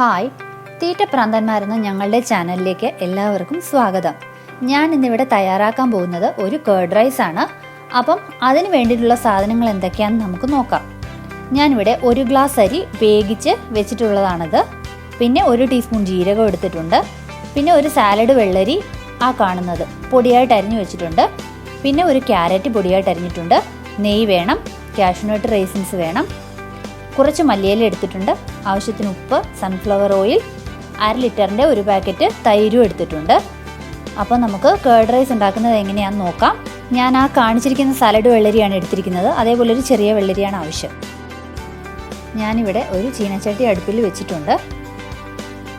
Hi, തീറ്റ പ്രാന്തന്മാർ എന്ന ഞങ്ങളുടെ ചാനലിലേക്ക് എല്ലാവർക്കും സ്വാഗതം. ഞാൻ ഇന്നിവിടെ തയ്യാറാക്കാൻ പോകുന്നത് ഒരു കേർഡ് റൈസ് ആണ്. അപ്പം അതിന് വേണ്ടിയിട്ടുള്ള സാധനങ്ങൾ എന്തൊക്കെയാണെന്ന് നമുക്ക് നോക്കാം. ഞാനിവിടെ 1 ഗ്ലാസ് അരി വേവിച്ച് വെച്ചിട്ടുള്ളതാണിത്. പിന്നെ 1 ടീസ്പൂൺ ജീരകം എടുത്തിട്ടുണ്ട്. പിന്നെ ഒരു സാലഡ് വെള്ളരി കാണുന്നത് പൊടിയായിട്ട് അരിഞ്ഞു വെച്ചിട്ടുണ്ട്. പിന്നെ ഒരു ക്യാരറ്റ് പൊടിയായിട്ട് അരിഞ്ഞിട്ടുണ്ട്. നെയ്യ് വേണം, കാഷ്യൂനട്ട് റൈസിൻസ് വേണം, കുറച്ച് മല്ലിയില എടുത്തിട്ടുണ്ട്, ആവശ്യത്തിന് ഉപ്പ്, സൺഫ്ലവർ ഓയിൽ, 1/2 ലിറ്ററിൻ്റെ ഒരു പാക്കറ്റ് തൈരും എടുത്തിട്ടുണ്ട്. അപ്പോൾ നമുക്ക് കേർഡ് റൈസ് ഉണ്ടാക്കുന്നത് എങ്ങനെയാണെന്ന് നോക്കാം. ഞാൻ കാണിച്ചിരിക്കുന്ന സാലഡ് വെള്ളരിയാണ് എടുത്തിരിക്കുന്നത്. അതേപോലെ ഒരു ചെറിയ വെള്ളരിയാണ് ആവശ്യം. ഞാനിവിടെ ഒരു ചീനച്ചട്ടി അടുപ്പിൽ വെച്ചിട്ടുണ്ട്.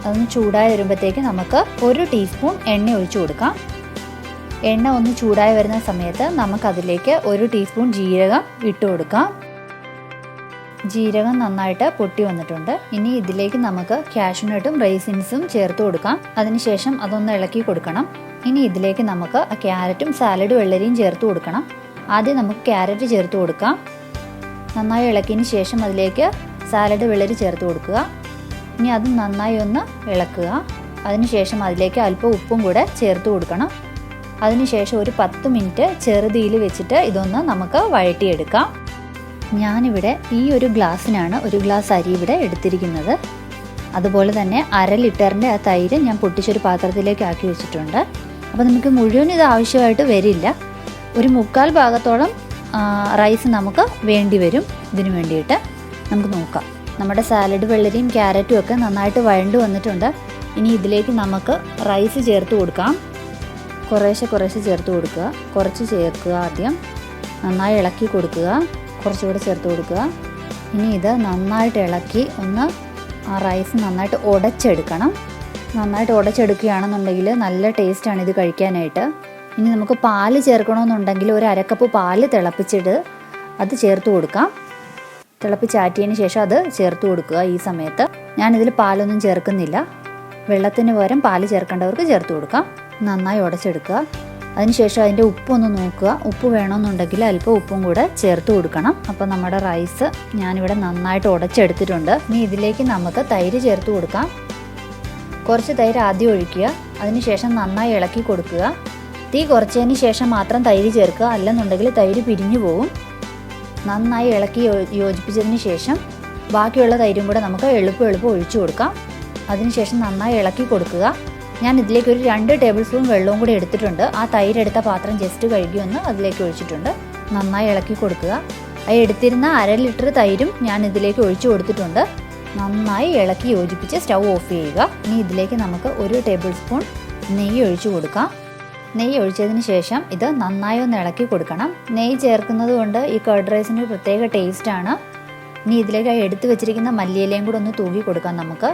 അതൊന്ന് ചൂടായി വരുമ്പോഴത്തേക്ക് നമുക്ക് 1 ടീസ്പൂൺ എണ്ണ ഒഴിച്ചു കൊടുക്കാം. എണ്ണ ഒന്ന് ചൂടായി വരുന്ന സമയത്ത് നമുക്കതിലേക്ക് 1 ടീസ്പൂൺ ജീരകം ഇട്ട് കൊടുക്കാം. ജീരകം നന്നായിട്ട് പൊട്ടി വന്നിട്ടുണ്ട്. ഇനി ഇതിലേക്ക് നമുക്ക് കാഷ്യൂനട്ടും റൈസിൻസും ചേർത്ത് കൊടുക്കാം. അതിനുശേഷം അതൊന്ന് ഇളക്കി കൊടുക്കണം. ഇനി ഇതിലേക്ക് നമുക്ക് ക്യാരറ്റും സാലഡ് വെള്ളരിയും ചേർത്ത് കൊടുക്കണം. ആദ്യം നമുക്ക് ക്യാരറ്റ് ചേർത്ത് കൊടുക്കാം. നന്നായി ഇളക്കിയതിന് ശേഷം അതിലേക്ക് സാലഡ് വെള്ളരി ചേർത്ത് കൊടുക്കുക. ഇനി അത് നന്നായി ഒന്ന് ഇളക്കുക. അതിനുശേഷം അതിലേക്ക് അല്പം ഉപ്പും കൂടെ ചേർത്ത് കൊടുക്കണം. അതിനുശേഷം ഒരു 10 മിനിറ്റ് ചെറുതീയിൽ വെച്ചിട്ട് ഇതൊന്ന് നമുക്ക് വഴറ്റിയെടുക്കാം. ഞാനിവിടെ ഈ ഒരു ഗ്ലാസ്സിനാണ് 1 ഗ്ലാസ് അരി ഇവിടെ എടുത്തിരിക്കുന്നത്. അതുപോലെ തന്നെ 1/2 ലിറ്ററിൻ്റെ തൈര് ഞാൻ പൊട്ടിച്ചൊരു പാത്രത്തിലേക്ക് ആക്കി വെച്ചിട്ടുണ്ട്. അപ്പോൾ നമുക്ക് മുഴുവൻ ഇത് ആവശ്യമായിട്ട് വരില്ല. ഒരു 1/4 ഭാഗത്തോളം റൈസ് നമുക്ക് വേണ്ടി വരും. ഇതിന് വേണ്ടിയിട്ട് നമുക്ക് നോക്കാം. നമ്മുടെ സാലഡ് വെള്ളരിയും ക്യാരറ്റും ഒക്കെ നന്നായിട്ട് വഴണ്ട് വന്നിട്ടുണ്ട്. ഇനി ഇതിലേക്ക് നമുക്ക് റൈസ് ചേർത്ത് കൊടുക്കാം. കുറേശ്ശെ ചേർത്ത് കൊടുക്കുക. കുറച്ച് ചേർക്കുക. ആദ്യം നന്നായി ഇളക്കി കൊടുക്കുക. കുറച്ചുകൂടെ ചേർത്ത് കൊടുക്കുക. ഇനി ഇത് നന്നായിട്ട് ഇളക്കി ഒന്ന് റൈസ് നന്നായിട്ട് ഉടച്ചെടുക്കണം. നന്നായിട്ട് ഉടച്ചെടുക്കുകയാണെന്നുണ്ടെങ്കിൽ നല്ല ടേസ്റ്റാണ് ഇത് കഴിക്കാനായിട്ട്. ഇനി നമുക്ക് പാല് ചേർക്കണമെന്നുണ്ടെങ്കിൽ ഒരു 1/2 കപ്പ് പാല് തിളപ്പിച്ചിട്ട് അത് ചേർത്ത് കൊടുക്കാം. തിളപ്പിച്ചാറ്റിയതിന് ശേഷം അത് ചേർത്ത് കൊടുക്കുക. ഈ സമയത്ത് ഞാനിതിൽ പാലൊന്നും ചേർക്കുന്നില്ല. വെള്ളത്തിന് പകരം പാല് ചേർക്കേണ്ടവർക്ക് ചേർത്ത് കൊടുക്കാം. നന്നായി ഉടച്ചെടുക്കുക. അതിനുശേഷം അതിൻ്റെ ഉപ്പൊന്ന് നോക്കുക. ഉപ്പ് വേണമെന്നുണ്ടെങ്കിൽ അല്പം ഉപ്പും കൂടെ ചേർത്ത് കൊടുക്കണം. അപ്പോൾ നമ്മുടെ റൈസ് ഞാനിവിടെ നന്നായിട്ട് ഉടച്ചെടുത്തിട്ടുണ്ട്. ഇനി ഇതിലേക്ക് നമുക്ക് തൈര് ചേർത്ത് കൊടുക്കാം. കുറച്ച് തൈര് ആദ്യം ഒഴിക്കുക. അതിനുശേഷം നന്നായി ഇളക്കി കൊടുക്കുക. തീ കുറച്ചതിന് ശേഷം മാത്രം തൈര് ചേർക്കുക. അല്ലെന്നുണ്ടെങ്കിൽ തൈര് പിരിഞ്ഞു പോകും. നന്നായി ഇളക്കി യോജിപ്പിച്ചതിന് ശേഷം ബാക്കിയുള്ള തൈരും കൂടെ നമുക്ക് എളുപ്പം ഒഴിച്ചു കൊടുക്കാം. അതിനുശേഷം നന്നായി ഇളക്കി കൊടുക്കുക. ഞാൻ ഇതിലേക്ക് ഒരു 2 ടേബിൾ സ്പൂൺ വെള്ളവും കൂടി എടുത്തിട്ടുണ്ട്. ആ തൈരെടുത്ത പാത്രം ജസ്റ്റ് കഴുകി ഒന്ന് അതിലേക്ക് ഒഴിച്ചിട്ടുണ്ട്. നന്നായി ഇളക്കി കൊടുക്കുക. എടുത്തിരുന്ന 1/2 ലിറ്റർ തൈരും ഞാൻ ഇതിലേക്ക് ഒഴിച്ചു കൊടുത്തിട്ടുണ്ട്. നന്നായി ഇളക്കി യോജിപ്പിച്ച് സ്റ്റൗ ഓഫ് ചെയ്യുക. ഇനി ഇതിലേക്ക് നമുക്ക് 1 ടേബിൾ സ്പൂൺ നെയ്യ് ഒഴിച്ചു കൊടുക്കാം. നെയ്യ് ഒഴിച്ചതിന് ശേഷം ഇത് നന്നായി ഒന്ന് ഇളക്കി കൊടുക്കണം. നെയ്യ് ചേർക്കുന്നത് കൊണ്ട് ഈ കേർഡ് റൈസിന് ഒരു പ്രത്യേക ടേസ്റ്റാണ്. ഇനി ഇതിലേക്ക് എടുത്തു വെച്ചിരിക്കുന്ന മല്ലിയിലയും കൂടെ ഒന്ന് തൂക്കി കൊടുക്കാം. നമുക്ക്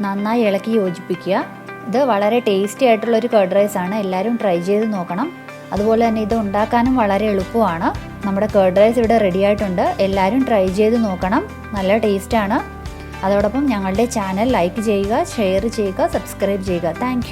നന്നായി ഇളക്കി യോജിപ്പിക്കുക. ഇത് വളരെ ടേസ്റ്റി ആയിട്ടുള്ളൊരു കേർഡ് റൈസ് ആണ്. എല്ലാവരും ട്രൈ ചെയ്ത് നോക്കണം. അതുപോലെ തന്നെ ഇത് ഉണ്ടാക്കാനും വളരെ എളുപ്പമാണ്. നമ്മുടെ കേർഡ് റൈസ് ഇവിടെ റെഡി ആയിട്ടുണ്ട്. എല്ലാവരും ട്രൈ ചെയ്ത് നോക്കണം. നല്ല ടേസ്റ്റാണ്. അതോടൊപ്പം ഞങ്ങളുടെ ചാനൽ ലൈക്ക് ചെയ്യുക, ഷെയർ ചെയ്യുക, സബ്സ്ക്രൈബ് ചെയ്യുക. താങ്ക്